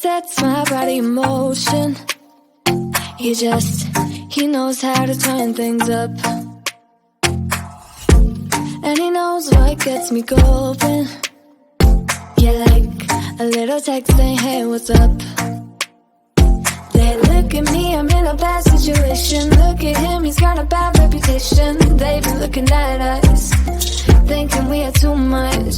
sets my body in motion. He knows how to turn things up. And he knows what gets me going. Yeah, like a little text saying, hey, what's up? They look at me, I'm in a bad situation. Look at him, he's got a bad reputation. They be looking at us, thinking we are too much.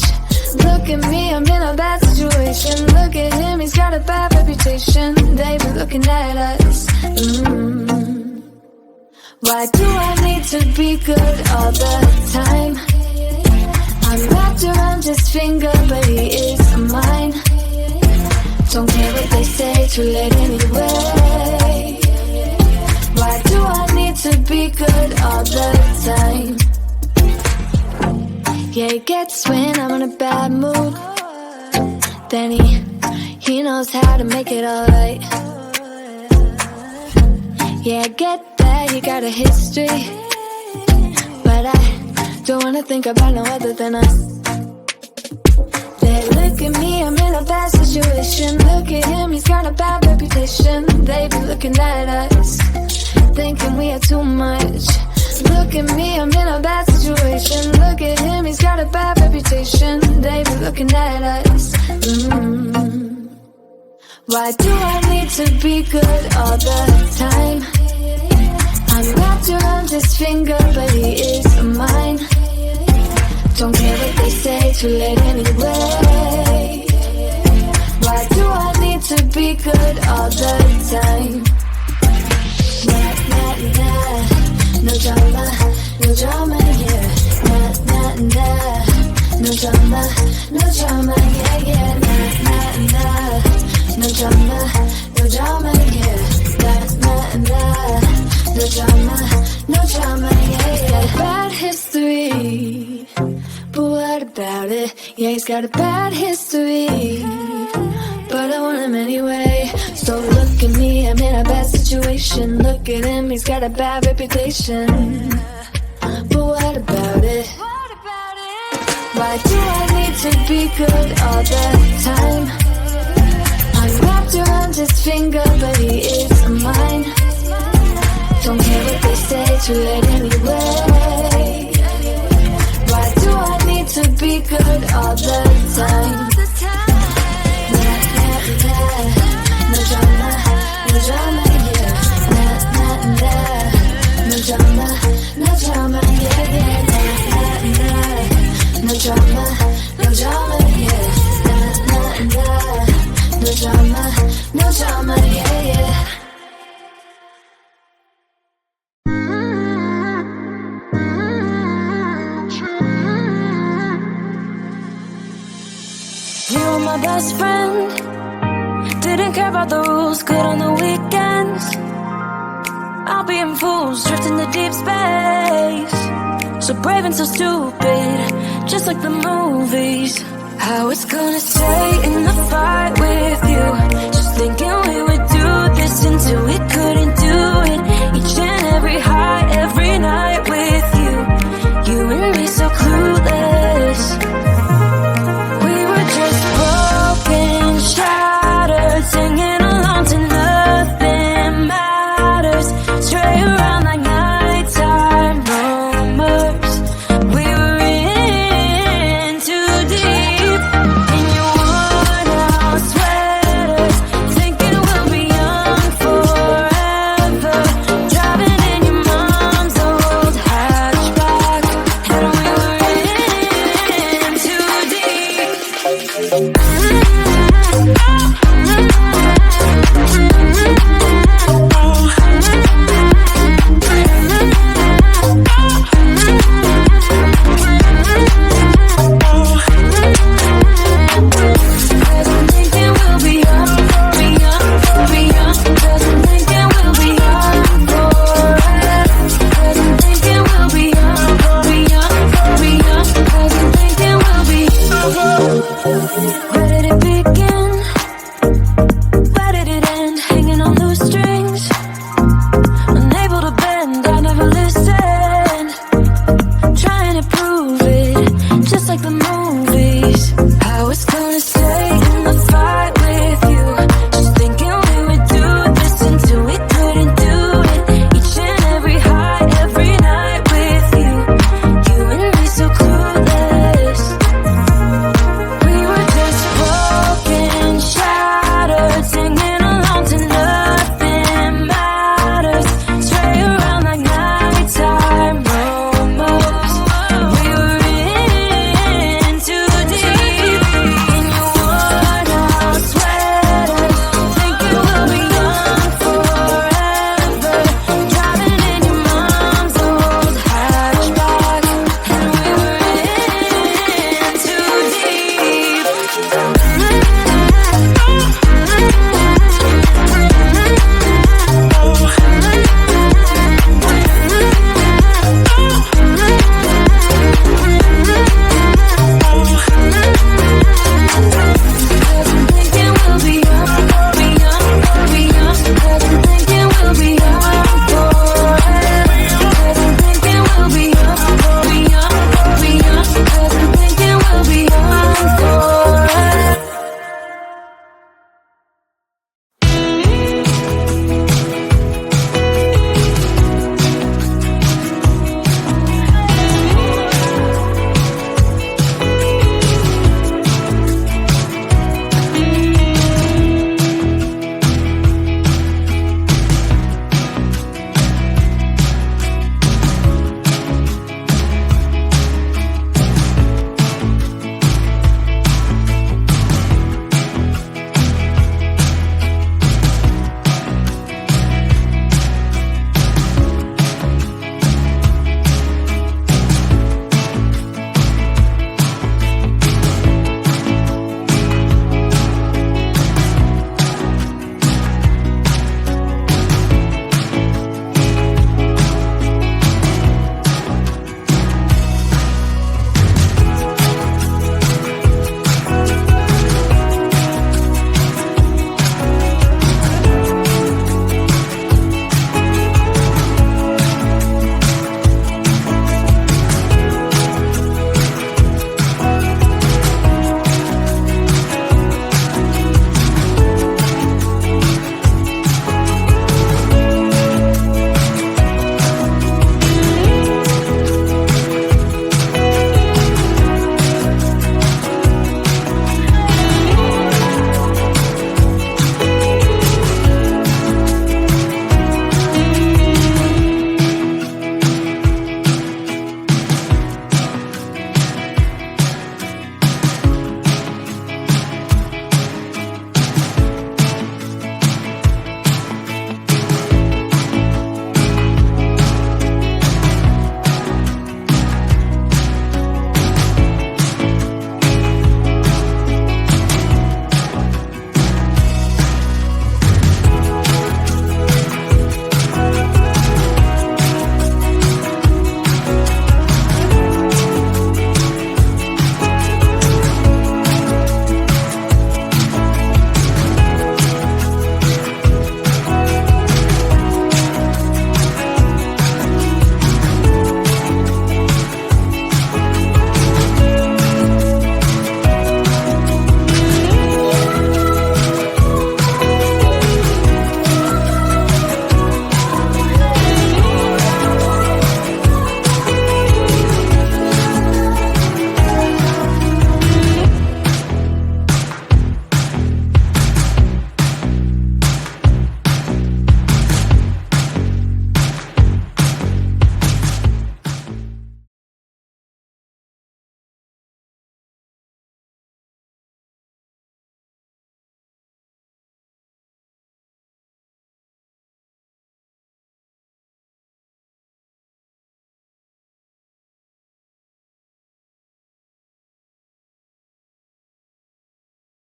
Look at me, I'm in a bad situation. Look at him, he's got a bad reputation. They be looking at us. Why do I need to be good all the time? I'm wrapped around his finger, but he is mine. Don't care what they say, too late anyway. Why do I need to be good all the time? Yeah, he gets when I'm in a bad mood. Then he knows how to make it alright. Yeah, I get that you got a history, but I don't wanna think about no other than us. They look at me, I'm in a bad situation. Look at him, he's got a bad reputation. They be looking at us, thinking we are too much. Look at me, I'm in a bad situation. Look at him, he's got a bad reputation. They be looking at us. Why do I need to be good all the time? I'm wrapped around his finger, but he is mine. Don't care what they say, too late anyway. Why do I need to be good all the time? Nah, nah, nah. No drama, no drama, yeah. Nah, nah, nah. No drama, no drama, yeah, yeah. Nah, nah, nah. No drama, no drama, yeah. Nah, nah, nah. No drama, no drama, yeah, yeah. Bad history, but what about it? Yeah, he's got a bad history, but I want him anyway. So look at me, I'm in a bad situation. Look at him, he's got a bad reputation, but what about it? Why do I need to be good all the time? I'm wrapped around his finger, but he is mine. Don't care what they say, too late anyway. Why do I need to be good all the time? Nah, nah, nah. No drama, no drama, yeah. Nah, nah, nah. No drama, no drama, yeah, yeah. Nah, nah, nah. No drama, no drama, yeah. Nah, nah, nah. No drama, no drama, yeah, yeah. My best friend didn't care about the rules, good on the weekends. I'll be in fools, drifting to deep space. So brave and so stupid, just like the movies. How it's gonna stay in the fight with you.